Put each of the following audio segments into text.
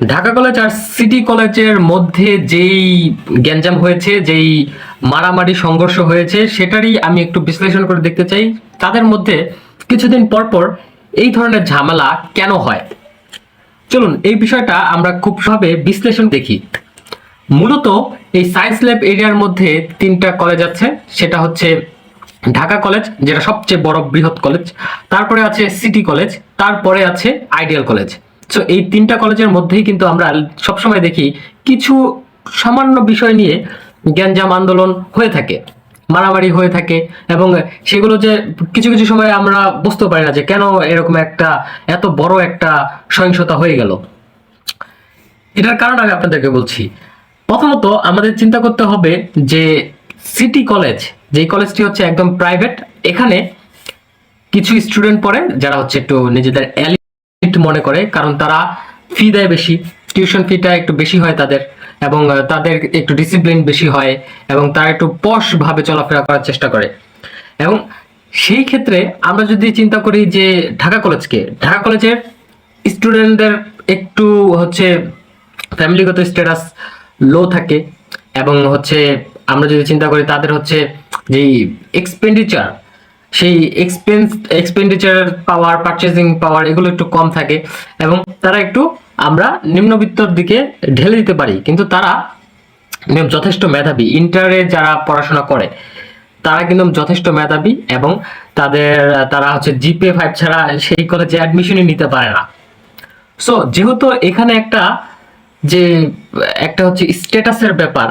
Dhaka college আর city কলেজের মধ্যে যেই গ্যাঞ্জাম হয়েছে, যেই মারামারি সংঘর্ষ হয়েছে, সেটারই আমি একটু বিশ্লেষণ করে দেখতে চাই তাদের মধ্যে কিছুদিন পর পর এই ধরনের ঝামেলা কেন হয়। চলুন এই বিষয়টা আমরা খুব ভাবে বিশ্লেষণ দেখি। মূলত এই সায়েন্স ল্যাব এরিয়ার মধ্যে তিনটা কলেজ আছে। সেটা হচ্ছে ঢাকা কলেজ, যেটা সবচেয়ে বড় বৃহৎ কলেজ, তারপরে আছে সিটি কলেজ, তারপরে আছে আইডিয়াল কলেজ। সো এই তিনটা কলেজের মধ্যেই কিন্তু আমরা সবসময় দেখি কিছু সামান্য বিষয় নিয়ে গ্যাঞ্জাম আন্দোলন হয়ে থাকে, মারামারি হয়ে থাকে, এবং সেগুলো যে কিছু কিছু সময় আমরা বুঝতে পারি না যে কেন এরকম একটা এত বড় একটা সহিংসতা হয়ে গেল। এটার কারণ আমি আপনাদেরকে বলছি। প্রথমত আমাদের চিন্তা করতে হবে যে সিটি কলেজ, যেই কলেজটি হচ্ছে একদম প্রাইভেট, এখানে কিছু স্টুডেন্ট পড়ে যারা হচ্ছে একটু নিজেদের এলিট মনে করে, কারণ তারা ফি দেয় বেশি, টিউশন ফিটা একটু বেশি হয় তাদের, এবং তাদের একটু ডিসিপ্লিন বেশি হয়, এবং তারা একটু পশ ভাবে চলাফেরা করার চেষ্টা করে। এবং সেই ক্ষেত্রে আমরা যদি চিন্তা করি যে ঢাকা কলেজের স্টুডেন্টদের একটু হচ্ছে ফ্যামিলিগত স্ট্যাটাস লো থাকে, এবং হচ্ছে আমরা যদি চিন্তা করি তাদের হচ্ছে যেই এক্সপেন্ডিচার, সেই এক্সপেন্ডিচার পাওয়ার, পারচেজিং পাওয়ার, এগুলো একটু কম থাকে, এবং তারা একটু আমরা নিম্নবিত্তর দিকে ঢেলে দিতে পারি। কিন্তু তারা যথেষ্ট মেধাবী, ইন্টারে যারা পড়াশোনা করে তারা কিন্তু যথেষ্ট মেধাবী, এবং তারা হচ্ছে জিপিএ 5 ছাড়া সেই কলেজে অ্যাডমিশনই নিতে পারে না। সো যেহেতু এখানে একটা হচ্ছে স্ট্যাটাসের ব্যাপার,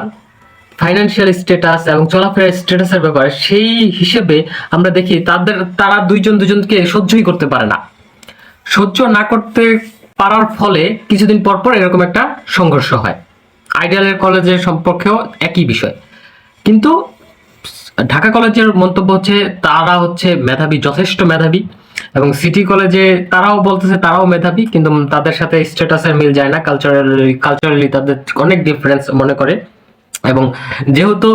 ফাইন্যান্সিয়াল স্ট্যাটাস এবং চলাফেরার স্ট্যাটাসের ব্যাপার, সেই হিসেবে আমরা দেখি তারা দুজনকে সহ্যই করতে পারে না। সহ্য না করতে পারার ফলে কিছুদিন পর পর এরকম একটা সংঘর্ষ হয়। আইডিয়ালের কলেজের সম্পর্কেও একই বিষয়। কিন্তু ঢাকা কলেজের মন্তব্য হচ্ছে তারা হচ্ছে মেধাবী, যথেষ্ট মেধাবী, এবং সিটি কলেজে তারাও বলতেছে তারাও মেধাবী, কিন্তু তাদের সাথে স্ট্যাটাসের মিল যায় না, কালচারালি তাদের অনেক ডিফারেন্স মনে করে। এবং যেহেতু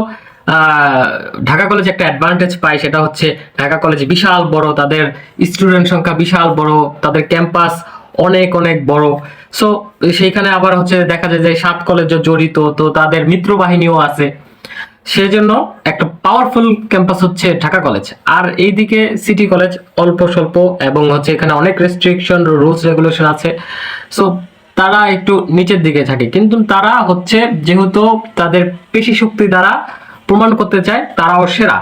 ঢাকা কলেজ একটা অ্যাডভান্টেজ পায়, সেটা হচ্ছে ঢাকা কলেজ বিশাল বড়, তাদের স্টুডেন্ট সংখ্যা বিশাল বড়, তাদের ক্যাম্পাস অনেক অনেক বড়। সো সেইখানে আবার হচ্ছে দেখা যায় যে 7 কলেজও জড়িত, তো তাদের মিত্র বাহিনীও আছে। সেজন্য একটা পাওয়ারফুল ক্যাম্পাস হচ্ছে ঢাকা কলেজ। আর এইদিকে সিটি কলেজ অল্প স্বল্প, এবং হচ্ছে এখানে অনেক রেস্ট্রিকশন, রুলস রেগুলেশন আছে। সো তারা একটু নিচের দিকে থাকে, কিন্তু তারা হচ্ছে যেহেতু তাদের পেশি শক্তি দ্বারা প্রমাণ করতে চায় তারাও সেরা,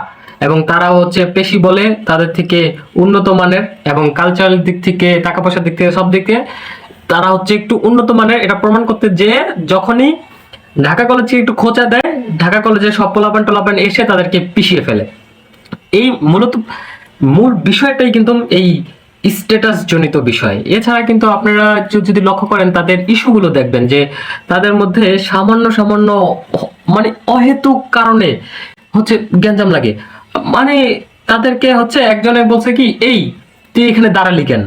এবং তারাও হচ্ছে পেশি বলে তাদের থেকে উন্নত মানের, এবং কালচারাল দিক থেকে, টাকা পয়সার দিক থেকে, সব দিকে তারা হচ্ছে একটু উন্নত মানের। এটা প্রমাণ করতে যে যখনই ঢাকা কলেজে একটু খোঁচা দেয়, ঢাকা কলেজের সব পোলাপান এসে তাদেরকে পিছিয়ে ফেলে। এই মূল বিষয়টাই কিন্তু এই স্ট্যাটাস জনিত বিষয়। এছাড়া কিন্তু আপনারা যদি লক্ষ্য করেন তাদের ইস্যুগুলো দেখবেন যে তাদের মধ্যে সামান্য সামান্য মানে অহেতুক কারণে হচ্ছে গ্যাঞ্জাম লাগে। মানে তাদেরকে হচ্ছে একজনে বলছে কি, এই তুই এখানে দাঁড়ালি কেন,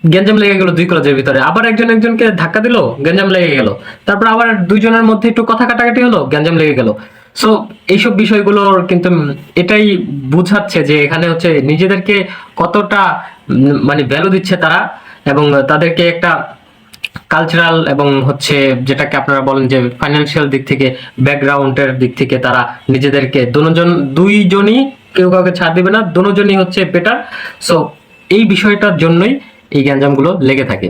গ্যাঞ্জাম লেগে গেল 2 কলেজের ভিতরে। আবার একজনকে ধাক্কা দিল, গ্যাঞ্জাম লেগে গেল। তারপর আবার দুইজনের মধ্যে একটু কথা কাটাকাটি হলো, গ্যাঞ্জাম লেগে গেল। সো এইসব বিষয়গুলোর কিন্তু এটাই বুঝাচ্ছে যে এখানে হচ্ছে নিজেদেরকে কতটা মানে ভ্যালু দিচ্ছে তারা, এবং তাদেরকে একটা কালচারাল এবং হচ্ছে যেটাকে আপনারা বলেন যে ফাইন্যান্সিয়াল দিক থেকে, ব্যাকগ্রাউন্ডের দিক থেকে তারা নিজেদেরকে দুইজনই কেউ কাউকে ছাড় দিবে না, দুজনই হচ্ছে বেটার। সো এই বিষয়টার জন্যই এই গ্যাঞ্জামগুলো লেগে থাকে।